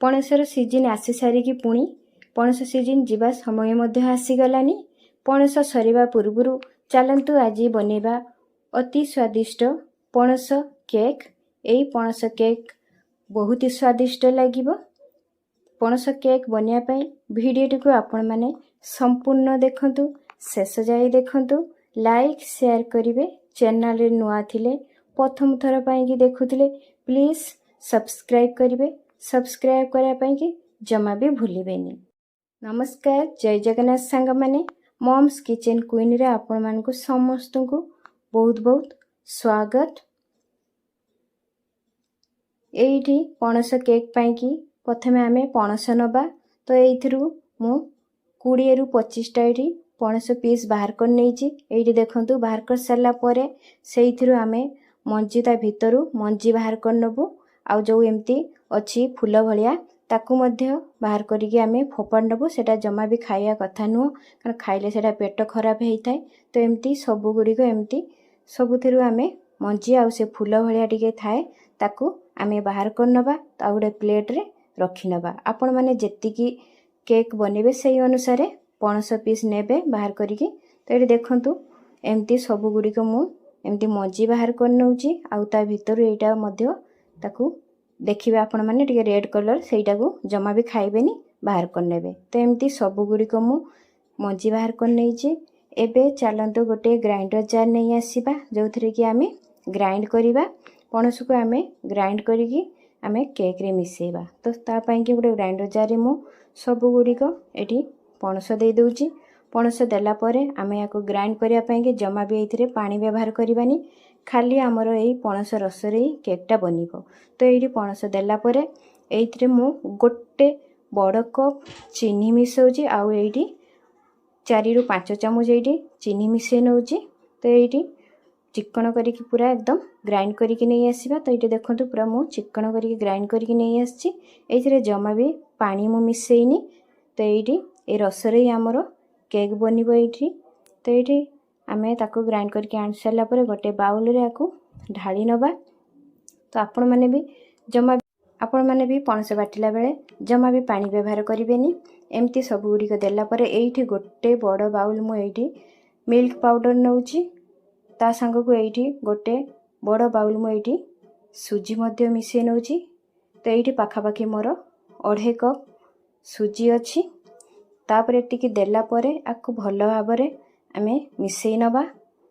पणसर season आसी सारिकी पुणी पणस सीजन जीवा समय मध्य आसीगलानी। पणस सरिबा पूर्वरु चलतु आज बनेबा अति स्वादिष्ट पणस केक। एई पणस केक बहुत ही स्वादिष्ट लागिबो। पणस केक बनिया पई भिडियोटी को आपण माने संपूर्ण देखंतु, शेष जाए देखंतु, लाइक शेयर करिवे। चैनल रे नुआ थिले प्रथम थर पई कि देखुथिले प्लीज सब्सक्राइब करिवे। सब्सक्राइब करिया पई कि जमा भी भूलिबेनी। नमस्कार, जय जगन्नाथ सांग माने मॉम्स किचन क्वीन रे आपण मानकु समस्त को बहुत बहुत स्वागत। एइठी पणस केक पई कि प्रथमे आमे पणस नबा। तो एइथिरु मु 20 रु 25 टा एठी पणस पीस बाहर कर नेइची। एइठी देखंतु बाहर कर सारला परे सेइथिरु आमे मंजी ता भितरु मंजी बाहर कर नबु। आ जो एमती अछि फूल भलिया ताकू मध्य बाहर करिके आमे फोपाड़ नबु। सेटा जमा भी खाइया कथा नुह, कारण खाइले सेटा पेट खराब हेइथाय। तो एमती सब गुडी को एमती सबुथिरु आमे मंजी आ से फूल भलिया टिके थाए ताकू आमे बाहर कर नबा। ता गुडे प्लेट रे रखि नबा। आपण माने जेतिकी केक बनेबे सेही अनुसार पणस पीस नेबे बाहर करिके। तो एठी देखंतु एमती सब गुडी को मु एमती मंजी बाहर कर नउची। आ ता भितरु एटा मध्य ताकू देखिबे आपण माने टिके रेड कलर सेटा को जमा भी खाइबेनी बाहर कर नेबे। तो एमती सब गुडी को मु मंजी बाहर कर नेइची। एबे चलंतु गोटे ग्राइंडर जार नै आसीबा जोथरे कि आमे ग्राइंड करिबा। पणस को आमे ग्राइंड करिकी आमे केक रे मिसेइबा। तो ता पई कि गोटे ग्राइंडर जार रे मु सब गुडी को एठी पणस दे दउची। पणस देला परे आमे याको ग्राइंड करिया पई कि जमा भी एथिरे पानी व्यवहार करिबानी, खाली हमर एई पणस रस रे केकटा बनिबो। तो एठी पणस देला परे एथिरे मु गोटे बड़ कप चीनी मिसौची। आ एठी 4 रु 5 चामच एठी चीनी मिसे नउची। तो एठी चिकन करिकी पूरा एकदम ग्राइंड करिकी नै आसीबा। तो एठी देखंतु पूरा मु चिकन करिकी ग्राइंड करिकी नै आछी। एथिरे जमा भी पानी मु मिसेइनी। तो एठी ए रस रे हमर केक बनिबो एठी। तो एठी आमे ताको ग्राइंड करके आन सारला परे गोटे बाउल रे आकू ढाली नबा। तो आपण माने भी जमा आपण माने भी पणस बाटिला बेले जमा भी पानी व्यवहार करिवेनी। एमती सब गुडी को देला परे एठी गोटे बड़ बाउल मु एठी मिल्क पाउडर नउची। ता संग को एठी गोटे बड़ बाउल मु एठी सुजी मध्य मिसे नउची। तो एठी पाखा पाखी मोर 2.5 कप सुजी अछि। तापर एटिकी देला परे आकु भलो भाबरे आमे मिसेई नबा।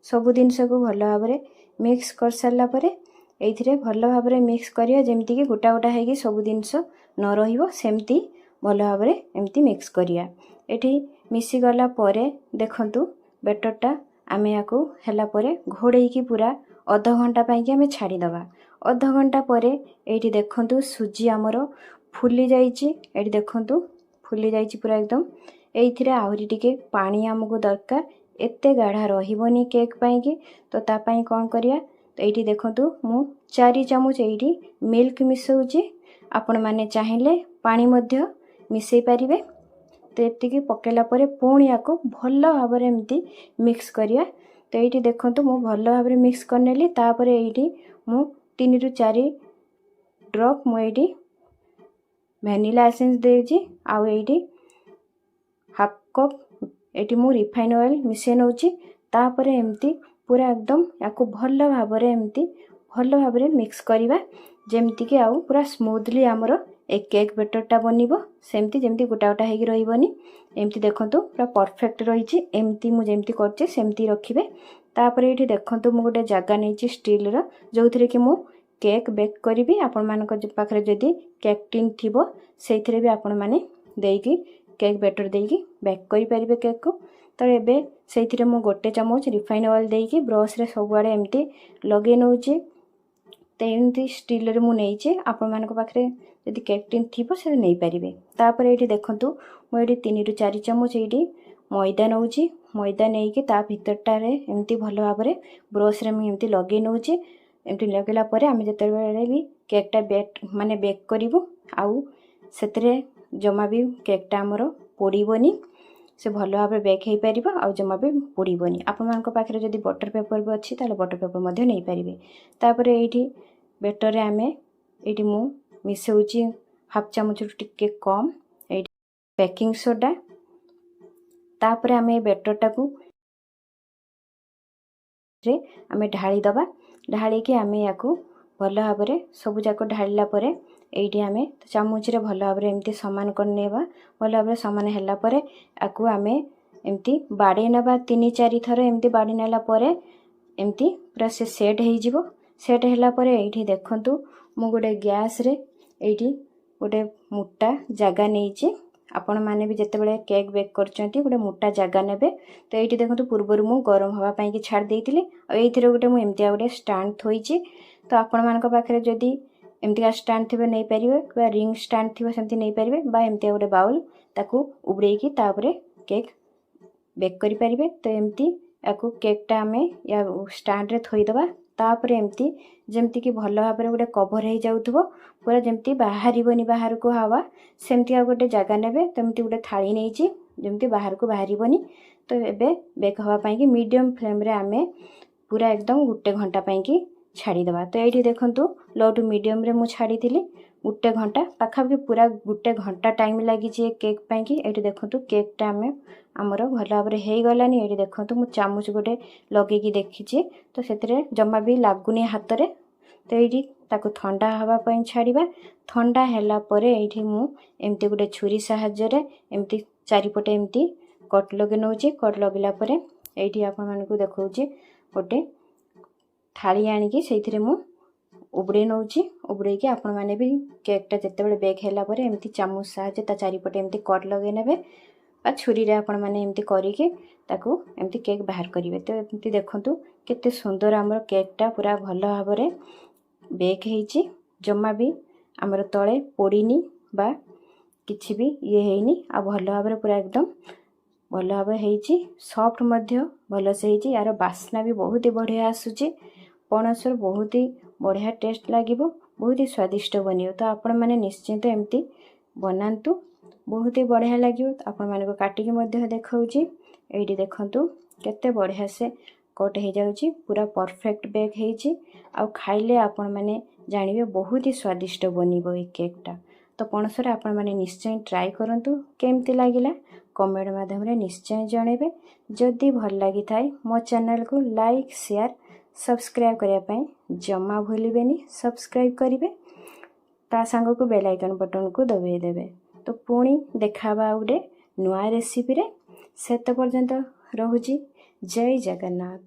सब जिनस को भलो भाबरे मिक्स कर सारला परे एथिरे भलो भाबरे मिक्स करिया जेमती कि गोटा गोटा हेगी सब जिनस न रहिबो सेमती भलो भाबरे एमती मिक्स करिया। एठी मिसी गला परे देखंतु बेटरटा आमे याकू हेला परे घोड़ेई की पूरा आधा घंटा पई कि आमे छाडी दबा। आधा घंटा परे एठी देखंतु सुजी हमरो फुली जाईची। एठी देखंतु फुली जाईची पूरा एकदम। एथिरे आहुरी टिके पानी हमको दरकार, एते गाढ़ा रहिबोनी केक पई कि। तो ता पई कोन करिया, तो एठी देखंतु मु 4 चामच एठी मिल्क मिसौची। आपण माने चाहिले पानी मध्य मिसेई परिबे। तो एतिकी पकेला परे पुणी याको भलो भाबरे एमती मिक्स करिया। तो एठी देखंतु मु भलो भाबरे मिक्स करनेली। तापरे एठी मु 3 रु 4 ड्रॉप मु एठी वैनिला एसेंस देजी। आ एठी हाफ कप एठी मु रिफाइन ऑयल मिसे नउची। तापरे एमती पूरा एकदम याको भलो भाबरे एमती भलो भाबरे मिक्स करिबा जेमती कि आउ पूरा स्मूथली हमरो एक केक बैटरटा बनिबो। सेमती जेमती गोटा गोटा हेगी रहिबोनी। एमती देखंतु पूरा परफेक्ट रहिची। एमती मु जेमती करची सेमती रखिबे। तापरे एठी देखंतु मु गोटे जागा नेची स्टील रो जोथरे कि मु केक बेक करिबी। आपण मानक पाखरे जदी केक टिन थिबो सेइथिरे भी आपण माने देइकी केक बैटर देइकी बेक करि परिबे केक को। तो एबे सेइथिरे मु गोटे चमच रिफाइन ऑयल देइकी ब्रश रे सब आड़े एमती लगे नउची। तो एमती स्टील रे मु नेइची। आपण मानक पाखरे जदी केक टिन थिबो से नै परिबे। तापर एठी देखंतु मु एठी 3 रु 4 चमच एठी मैदा नउची। मैदा नेइकी ता भितरटा रे एमती भलो भाबरे ब्रश रे मु एमती लगे नउची। एमती लगेला परे आमे जते बेले भी केकटा माने बेक करिवो आउ सेतरे जमा भी केकटा हमरो पोड़ीबोनी। से भलो भाबरे बेक हेई परिबो आ जमा भी पोड़ीबोनी। आपण मानक पाखरे जदी बटर पेपर भी अछि ताले बटर पेपर मध्ये नै परिबे। तापरे एठी बेटर रे आमे एठी मु मिसौची हाफ चामच टिके कम ये बेकिंग सोडा तापर आम बेटरटा को आम ढाली दबा ढालिकी आम या भल भाव सब जाक ढाला ये आम चामच भल भाव एमती सामान करने भल भाव सामान है आम एमती बाड़े नवा 3-4 थर एमती बाड़ी नेला एमती पूरा से सेट हो सेट है देखु मु गोटे गैस रे ये गोटे मोटा जगह नहीं आपण मैंने भी जिते केक बेक कर गोटे मोटा जगह ने तो ये देखो पूर्वर मु गरम हाँपाई कि छाड़ देती ये गोटे मुझे गोटे स्टाण्ड थोड़ी तो आपण मान पाखे जदि एमती स्टाण्ड थी नहीं पारे रिंग स्टाण्ड थी सेमती नहीं पारे एमती गोटे बाउल ताकू उबड़ेकी केक बेक करि पारिबे तो एमती याकू केकटा आम या स्टाण्ड रे थोईदबा तापर एमती जमती कि भल भाव गोटे कभर हो जाउथबो पूरा जमती बाहरिबनी बाहर को हवा सेमती आ गोटे जगह नेबे तो एमती गोटे थाली नहीं जमती बाहर को बाहरिबनी तो एबे बेक हवा पाई कि मीडियम फ्लेम रे आमे पूरा एकदम गोटे घंटा पाई कि छाड़ीदबा तो ये देखु लो टू मीडियम रे मु छाड़ी गोटे घंटा पाखापाखि पूरा गोटे घंटा टाइम लगी केक पाई कि ये देखु केकटा आम आमर भल भाव हो गलानी ये देखु मु चामच गोटे लगे देखी तो से जमा भी लगुनि हाथ में तो ये ठंडा हाँपाई छाड़ा ठंडा है मुझे गोटे छुरी साहाय्य एमती चारिपटे एमती कट लगे नौचे कट लगला ये आपण मानक देखा गोटे थाली आणिकी से मु उबड़े नौची उबड़े कि आपण मैंने भी केकटा जिते बेक है एमती चामच साहाय्य चारिपटे एमती कट लगे ने छुरी रे आपण मैंने एमती करके एमती केक बाहर करेंगे तो एमती देखु केते सुंदर आमर केकटा पूरा भल भाव बेक हो जमा भी आमर तले पोड़नी बा किछि भी ये हैनी आ भल भाव पूरा एकदम भल भाव हो सॉफ्ट भल से यार बास्ना भी बहुत ही बढ़िया आसूची पणसर बहुत ही बढ़िया टेस्ट लगे बहुत ही स्वादिष्ट बन तो आपण मैंने निश्चिंत एमती बनातु बहुत ही बढ़िया लगे आपण मानक काटिकी देखा ये देखु केते बढ़िया से कट हो जाउची पूरा परफेक्ट बेक हो खाइले आपण मैंने जानवे बहुत ही स्वादिष्ट बनिबो ये केकटा तो पणसर आपण मैंने निश्चय ट्राई करंतु केमती लागिला कमेंट माध्यम रे निश्चय जणेबे जदि भल लगी थाए मो चैनल को लाइक शेयर सब्सक्राइब करने जमा भूलिबेनी सब्सक्राइब करेंगे ता सांग को बेल आइकन बटन को दबाई देवे तो पुणी देखाबा गोटे नुआ रेसिपी रे सेत पर्यंत रहुची जय जगन्नाथ।